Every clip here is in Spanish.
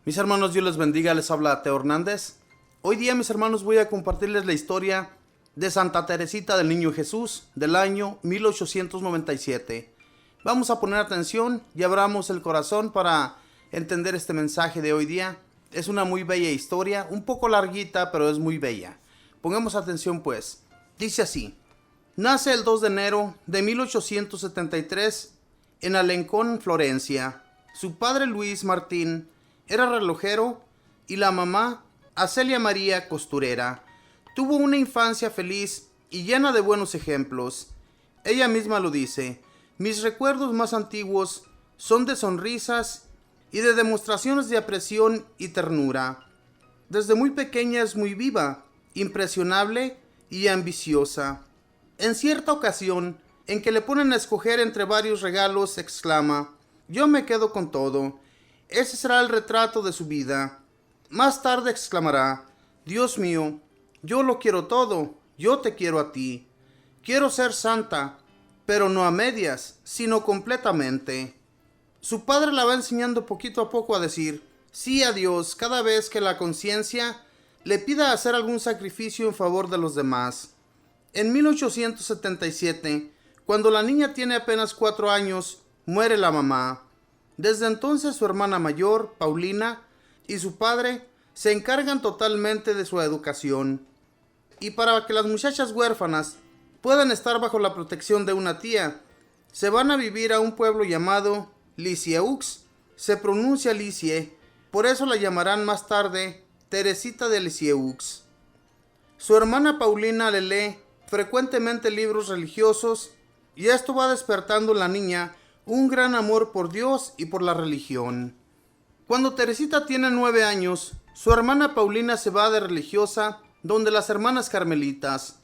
Mis hermanos, Dios les bendiga, les habla Teo Hernández. Hoy día, mis hermanos, voy a compartirles la historia de Santa Teresita del Niño Jesús del año 1897. Vamos a poner atención y abramos el corazón para entender este mensaje de hoy día. Es una muy bella historia, un poco larguita, pero es muy bella. Pongamos atención pues. Dice así: nace el 2 de enero de 1873 en Alencón, Florencia. Su padre, Luis Martín, era relojero y la mamá, Acelia María, costurera. Tuvo una infancia feliz y llena de buenos ejemplos. Ella misma lo dice: mis recuerdos más antiguos son de sonrisas y de demostraciones de apreciación y ternura. Desde muy pequeña es muy viva, impresionable y ambiciosa. En cierta ocasión, en que le ponen a escoger entre varios regalos, exclama: yo me quedo con todo. Ese será el retrato de su vida. Más tarde exclamará: Dios mío, yo lo quiero todo, yo te quiero a ti. Quiero ser santa, pero no a medias, sino completamente. Su padre la va enseñando poquito a poco a decir sí a Dios cada vez que la conciencia le pida hacer algún sacrificio en favor de los demás. En 1877, cuando la niña tiene apenas 4 años, muere la mamá. Desde entonces su hermana mayor, Paulina, y su padre se encargan totalmente de su educación. Y para que las muchachas huérfanas puedan estar bajo la protección de una tía, se van a vivir a un pueblo llamado Lisieux. Se pronuncia Lisie, por eso la llamarán más tarde Teresita de Lisieux. Su hermana Paulina le lee frecuentemente libros religiosos y esto va despertando en la niña un gran amor por Dios y por la religión. Cuando Teresita tiene 9 años, su hermana Paulina se va de religiosa donde las hermanas carmelitas.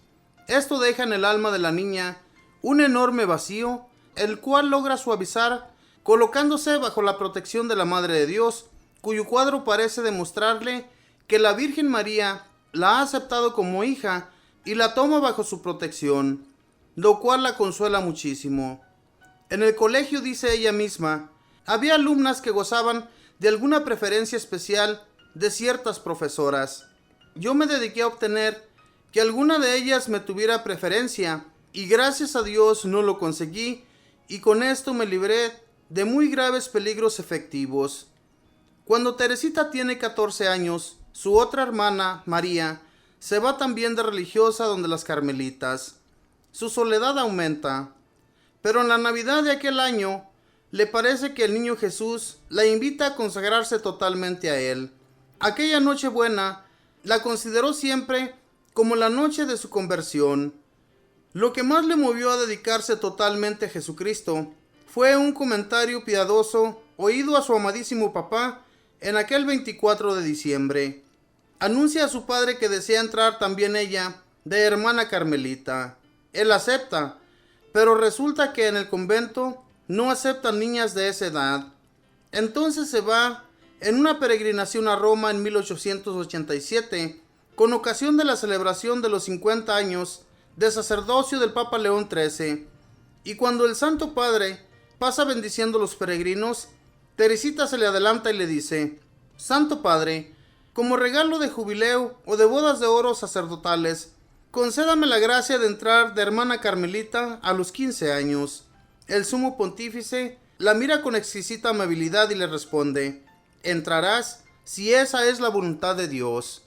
Esto deja en el alma de la niña un enorme vacío, el cual logra suavizar colocándose bajo la protección de la Madre de Dios, cuyo cuadro parece demostrarle que la Virgen María la ha aceptado como hija y la toma bajo su protección, lo cual la consuela muchísimo. En el colegio, dice ella misma, había alumnas que gozaban de alguna preferencia especial de ciertas profesoras. Yo me dediqué a obtener que alguna de ellas me tuviera preferencia y gracias a Dios no lo conseguí y con esto me libré de muy graves peligros efectivos. Cuando Teresita tiene 14 años, su otra hermana, María, se va también de religiosa donde las carmelitas. Su soledad aumenta. Pero en la Navidad de aquel año, le parece que el niño Jesús la invita a consagrarse totalmente a él. Aquella Nochebuena la consideró siempre como la noche de su conversión. Lo que más le movió a dedicarse totalmente a Jesucristo fue un comentario piadoso oído a su amadísimo papá en aquel 24 de diciembre. Anuncia a su padre que desea entrar también ella de hermana carmelita. Él acepta, pero resulta que en el convento no aceptan niñas de esa edad. Entonces se va en una peregrinación a Roma en 1887, con ocasión de la celebración de los 50 años de sacerdocio del Papa León XIII. Y cuando el Santo Padre pasa bendiciendo a los peregrinos, Teresita se le adelanta y le dice: Santo Padre, como regalo de jubileo o de bodas de oro sacerdotales, concédame la gracia de entrar de hermana carmelita a los 15 años. El sumo pontífice la mira con exquisita amabilidad y le responde: entrarás si esa es la voluntad de Dios.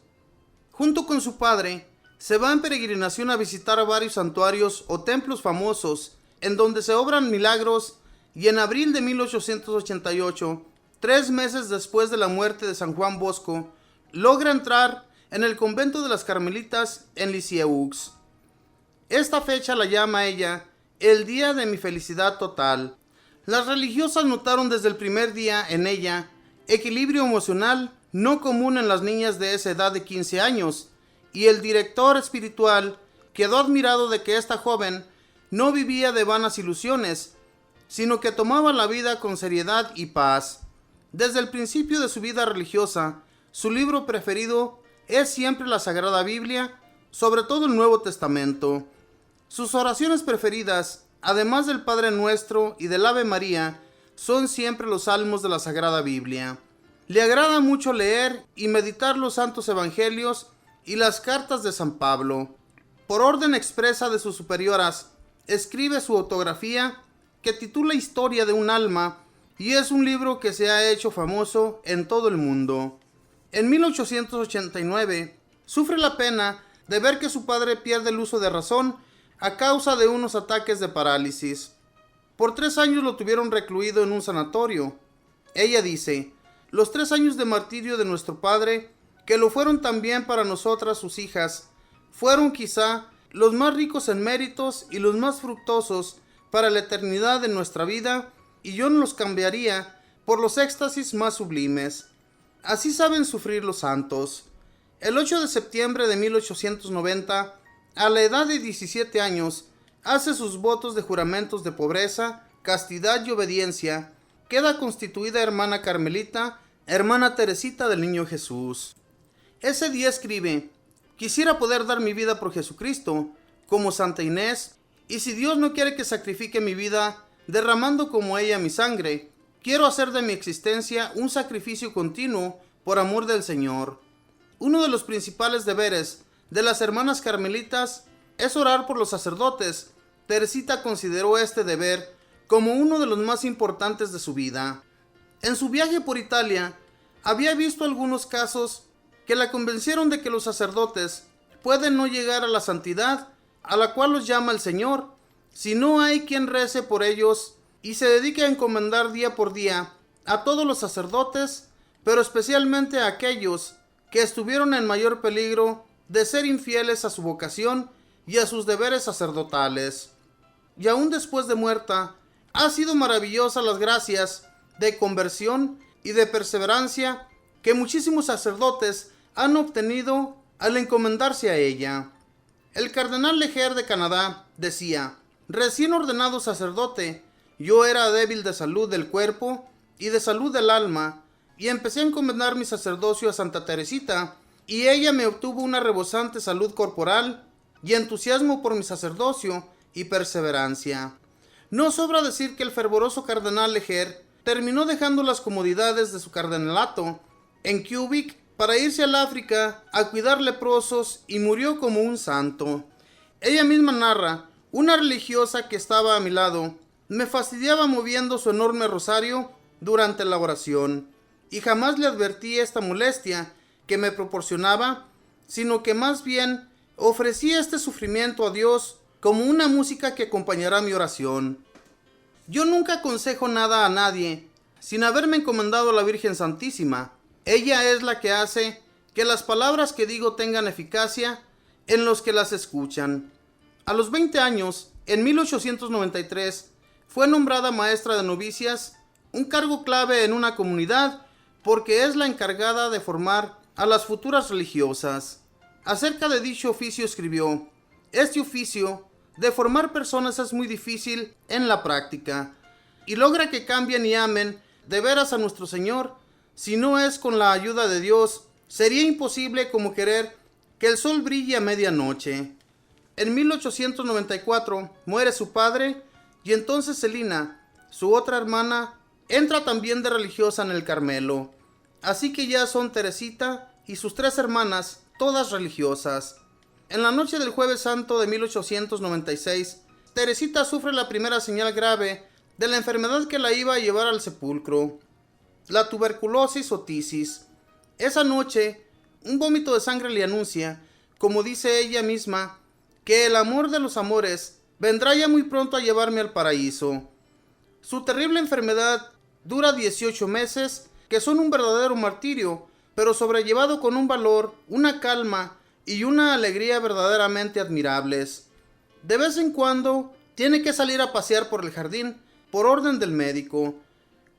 Junto con su padre, se va en peregrinación a visitar a varios santuarios o templos famosos en donde se obran milagros y en abril de 1888, 3 meses después de la muerte de San Juan Bosco, logra entrar en el convento de las Carmelitas en Lisieux. Esta fecha la llama ella el día de mi felicidad total. Las religiosas notaron desde el primer día en ella equilibrio emocional no común en las niñas de esa edad de 15 años, y el director espiritual quedó admirado de que esta joven no vivía de vanas ilusiones, sino que tomaba la vida con seriedad y paz. Desde el principio de su vida religiosa, su libro preferido es siempre la Sagrada Biblia, sobre todo el Nuevo Testamento. Sus oraciones preferidas, además del Padre Nuestro y del Ave María, son siempre los salmos de la Sagrada Biblia. Le agrada mucho leer y meditar los santos evangelios y las cartas de San Pablo. Por orden expresa de sus superioras, escribe su autografía que titula Historia de un alma y es un libro que se ha hecho famoso en todo el mundo. En 1889 sufre la pena de ver que su padre pierde el uso de razón a causa de unos ataques de parálisis. Por 3 años lo tuvieron recluido en un sanatorio. Ella dice: los 3 años de martirio de nuestro padre, que lo fueron también para nosotras sus hijas, fueron quizá los más ricos en méritos y los más fructuosos para la eternidad de nuestra vida, y yo no los cambiaría por los éxtasis más sublimes. Así saben sufrir los santos. El 8 de septiembre de 1890, a la edad de 17 años, hace sus votos de juramentos de pobreza, castidad y obediencia. Queda constituida hermana carmelita, hermana Teresita del Niño Jesús. Ese día escribe: quisiera poder dar mi vida por Jesucristo, como Santa Inés, y si Dios no quiere que sacrifique mi vida, derramando como ella mi sangre, quiero hacer de mi existencia un sacrificio continuo por amor del Señor. Uno de los principales deberes de las hermanas carmelitas es orar por los sacerdotes. Teresita consideró este deber como uno de los más importantes de su vida. En su viaje por Italia, había visto algunos casos que la convencieron de que los sacerdotes pueden no llegar a la santidad a la cual los llama el Señor, si no hay quien rece por ellos y se dedique a encomendar día por día a todos los sacerdotes, pero especialmente a aquellos que estuvieron en mayor peligro de ser infieles a su vocación y a sus deberes sacerdotales. Y aún después de muerta, ha sido maravillosa las gracias de conversión y de perseverancia que muchísimos sacerdotes han obtenido al encomendarse a ella. El cardenal Leger de Canadá decía: recién ordenado sacerdote, yo era débil de salud del cuerpo y de salud del alma, y empecé a encomendar mi sacerdocio a Santa Teresita, y ella me obtuvo una rebosante salud corporal y entusiasmo por mi sacerdocio y perseverancia. No sobra decir que el fervoroso cardenal Leger terminó dejando las comodidades de su cardenalato en Quebec para irse al África a cuidar leprosos y murió como un santo. Ella misma narra: una religiosa que estaba a mi lado me fastidiaba moviendo su enorme rosario durante la oración, y jamás le advertí esta molestia que me proporcionaba, sino que más bien ofrecía este sufrimiento a Dios como una música que acompañará mi oración. Yo nunca aconsejo nada a nadie sin haberme encomendado a la Virgen Santísima. Ella es la que hace que las palabras que digo tengan eficacia en los que las escuchan. A los 20 años, en 1893, fue nombrada maestra de novicias, un cargo clave en una comunidad porque es la encargada de formar a las futuras religiosas. Acerca de dicho oficio escribió: este oficio de formar personas es muy difícil en la práctica y logra que cambien y amen de veras a nuestro Señor. Si no es con la ayuda de Dios, sería imposible como querer que el sol brille a medianoche. En 1894 muere su padre y entonces Celina, su otra hermana, entra también de religiosa en el Carmelo. Así que ya son Teresita y sus 3 hermanas, todas religiosas. En la noche del Jueves Santo de 1896, Teresita sufre la primera señal grave de la enfermedad que la iba a llevar al sepulcro, la tuberculosis o tisis. Esa noche, un vómito de sangre le anuncia, como dice ella misma, que el amor de los amores vendrá ya muy pronto a llevarme al paraíso. Su terrible enfermedad dura 18 meses, que son un verdadero martirio, pero sobrellevado con un valor, una calma y una alegría verdaderamente admirables. De vez en cuando tiene que salir a pasear por el jardín, por orden del médico.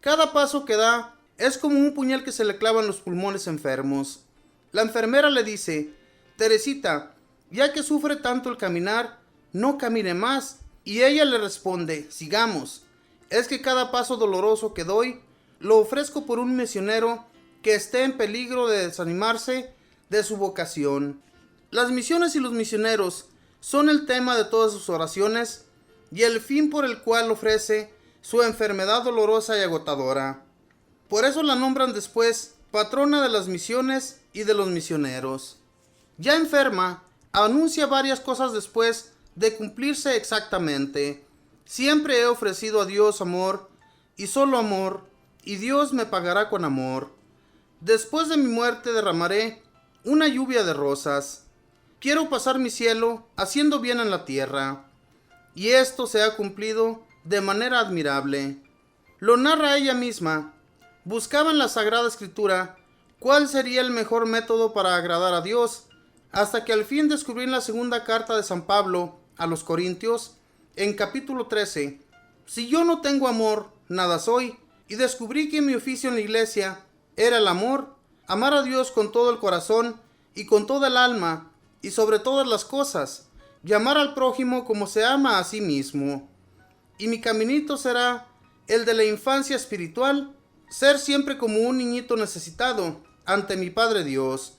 Cada paso que da es como un puñal que se le clava en los pulmones enfermos. La enfermera le dice: Teresita, ya que sufre tanto el caminar, no camine más. Y ella le responde: sigamos. Es que cada paso doloroso que doy, lo ofrezco por un misionero que esté en peligro de desanimarse de su vocación. Las misiones y los misioneros son el tema de todas sus oraciones y el fin por el cual ofrece su enfermedad dolorosa y agotadora. Por eso la nombran después patrona de las misiones y de los misioneros. Ya enferma, anuncia varias cosas después de cumplirse exactamente. Siempre he ofrecido a Dios amor y solo amor, y Dios me pagará con amor. Después de mi muerte derramaré una lluvia de rosas. Quiero pasar mi cielo haciendo bien en la tierra. Y esto se ha cumplido de manera admirable. Lo narra ella misma. Buscaba en la Sagrada Escritura cuál sería el mejor método para agradar a Dios, hasta que al fin descubrí en la segunda carta de San Pablo a los Corintios, en capítulo 13, si yo no tengo amor, nada soy, y descubrí que mi oficio en la iglesia era el amor, amar a Dios con todo el corazón y con toda el alma, y sobre todas las cosas, y amar al prójimo como se ama a sí mismo. Y mi caminito será el de la infancia espiritual, ser siempre como un niñito necesitado ante mi Padre Dios.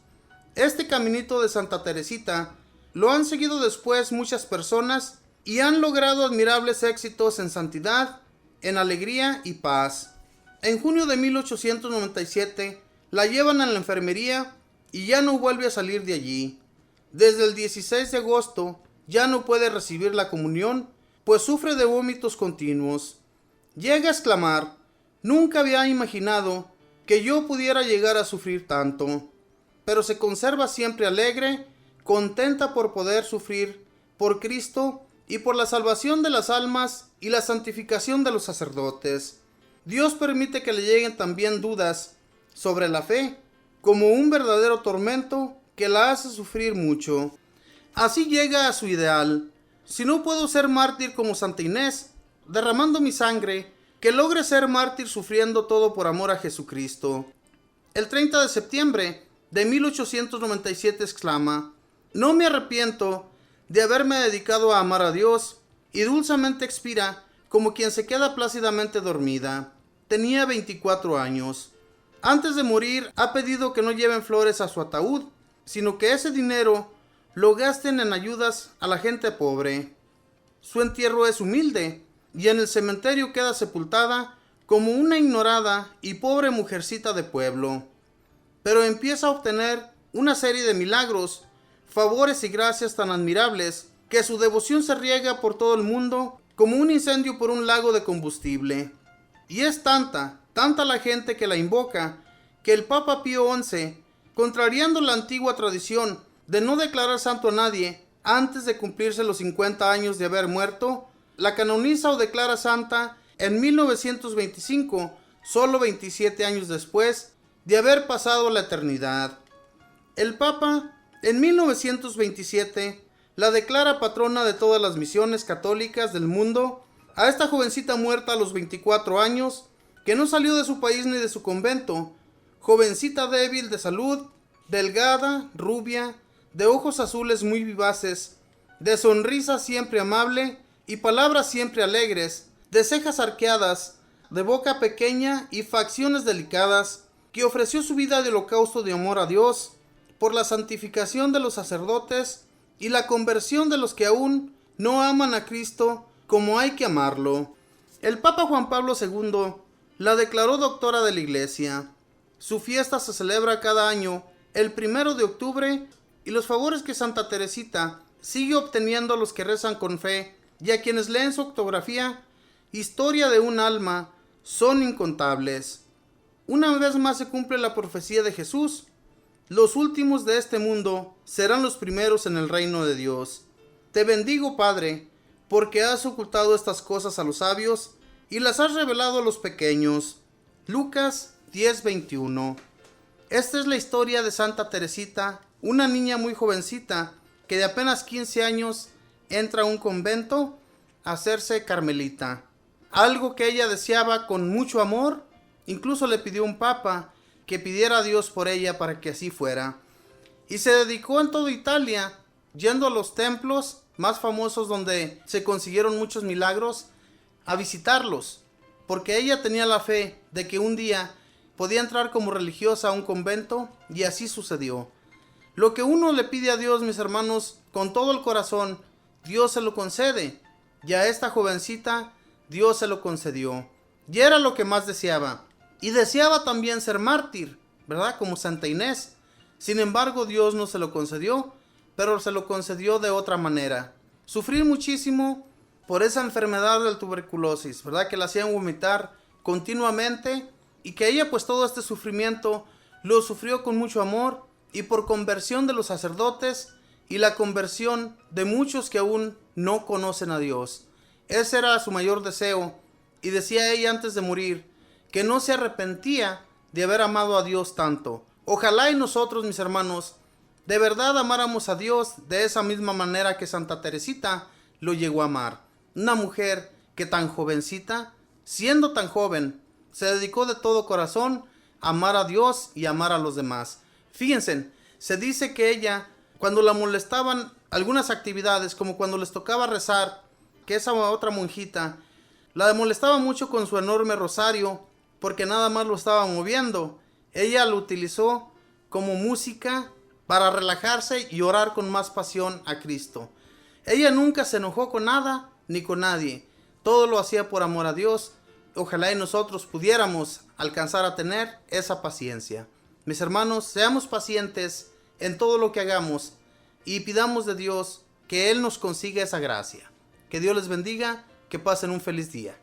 Este caminito de Santa Teresita lo han seguido después muchas personas y han logrado admirables éxitos en santidad, en alegría y paz. En junio de 1897 la llevan a la enfermería y ya no vuelve a salir de allí. Desde el 16 de agosto ya no puede recibir la comunión, pues sufre de vómitos continuos. Llega a exclamar: nunca había imaginado que yo pudiera llegar a sufrir tanto. Pero se conserva siempre alegre, contenta por poder sufrir por Cristo y por la salvación de las almas y la santificación de los sacerdotes. Dios permite que le lleguen también dudas sobre la fe, como un verdadero tormento que la hace sufrir mucho. Así llega a su ideal: si no puedo ser mártir como Santa Inés, derramando mi sangre, que logre ser mártir sufriendo todo por amor a Jesucristo. El 30 de septiembre de 1897 exclama: no me arrepiento de haberme dedicado a amar a Dios, y dulcemente expira como quien se queda plácidamente dormida. Tenía 24 años. Antes de morir ha pedido que no lleven flores a su ataúd, sino que ese dinero lo gasten en ayudas a la gente pobre. Su entierro es humilde, y en el cementerio queda sepultada como una ignorada y pobre mujercita de pueblo. Pero empieza a obtener una serie de milagros, favores y gracias tan admirables que su devoción se riega por todo el mundo como un incendio por un lago de combustible. Y es tanta la gente que la invoca, que el Papa Pío XI, contrariando la antigua tradición de no declarar santo a nadie antes de cumplirse los 50 años de haber muerto, la canoniza o declara santa en 1925, solo 27 años después de haber pasado la eternidad. El Papa, en 1927, la declara patrona de todas las misiones católicas del mundo a esta jovencita muerta a los 24 años, que no salió de su país ni de su convento, jovencita débil de salud, delgada, rubia, de ojos azules muy vivaces, de sonrisa siempre amable y palabras siempre alegres, de cejas arqueadas, de boca pequeña y facciones delicadas, que ofreció su vida de holocausto de amor a Dios, por la santificación de los sacerdotes y la conversión de los que aún no aman a Cristo como hay que amarlo. El Papa Juan Pablo II la declaró doctora de la Iglesia. Su fiesta se celebra cada año el 1 de octubre y los favores que Santa Teresita sigue obteniendo a los que rezan con fe y a quienes leen su autografía, Historia de un alma, son incontables. Una vez más se cumple la profecía de Jesús: los últimos de este mundo serán los primeros en el reino de Dios. Te bendigo, Padre, porque has ocultado estas cosas a los sabios y las has revelado a los pequeños. Lucas 10:21. Esta es la historia de Santa Teresita, una niña muy jovencita que de apenas 15 años entra a un convento a hacerse carmelita. Algo que ella deseaba con mucho amor. Incluso le pidió un papa que pidiera a Dios por ella para que así fuera. Y se dedicó en toda Italia, yendo a los templos más famosos donde se consiguieron muchos milagros, a visitarlos, porque ella tenía la fe de que un día podía entrar como religiosa a un convento, y así sucedió. Lo que uno le pide a Dios, mis hermanos, con todo el corazón, Dios se lo concede, y a esta jovencita Dios se lo concedió, y era lo que más deseaba. y deseaba también ser mártir, ¿verdad? Como Santa Inés. Sin embargo, Dios no se lo concedió, pero se lo concedió de otra manera. Sufrir muchísimo por esa enfermedad de la tuberculosis, ¿verdad? Que la hacían vomitar continuamente y que ella pues todo este sufrimiento lo sufrió con mucho amor y por conversión de los sacerdotes y la conversión de muchos que aún no conocen a Dios. Ese era su mayor deseo y decía ella antes de morir que no se arrepentía de haber amado a Dios tanto. Ojalá y nosotros, mis hermanos, de verdad amáramos a Dios de esa misma manera que Santa Teresita lo llegó a amar. Una mujer que tan jovencita, siendo tan joven, se dedicó de todo corazón a amar a Dios y amar a los demás. Fíjense, se dice que ella, cuando la molestaban algunas actividades, como cuando les tocaba rezar, que esa otra monjita la molestaba mucho con su enorme rosario, porque nada más lo estaba moviendo. Ella lo utilizó como música para relajarse y orar con más pasión a Cristo. Ella nunca se enojó con nada ni con nadie. Todo lo hacía por amor a Dios. Ojalá y nosotros pudiéramos alcanzar a tener esa paciencia. Mis hermanos, seamos pacientes en todo lo que hagamos y pidamos de Dios que Él nos consiga esa gracia. Que Dios les bendiga, que pasen un feliz día.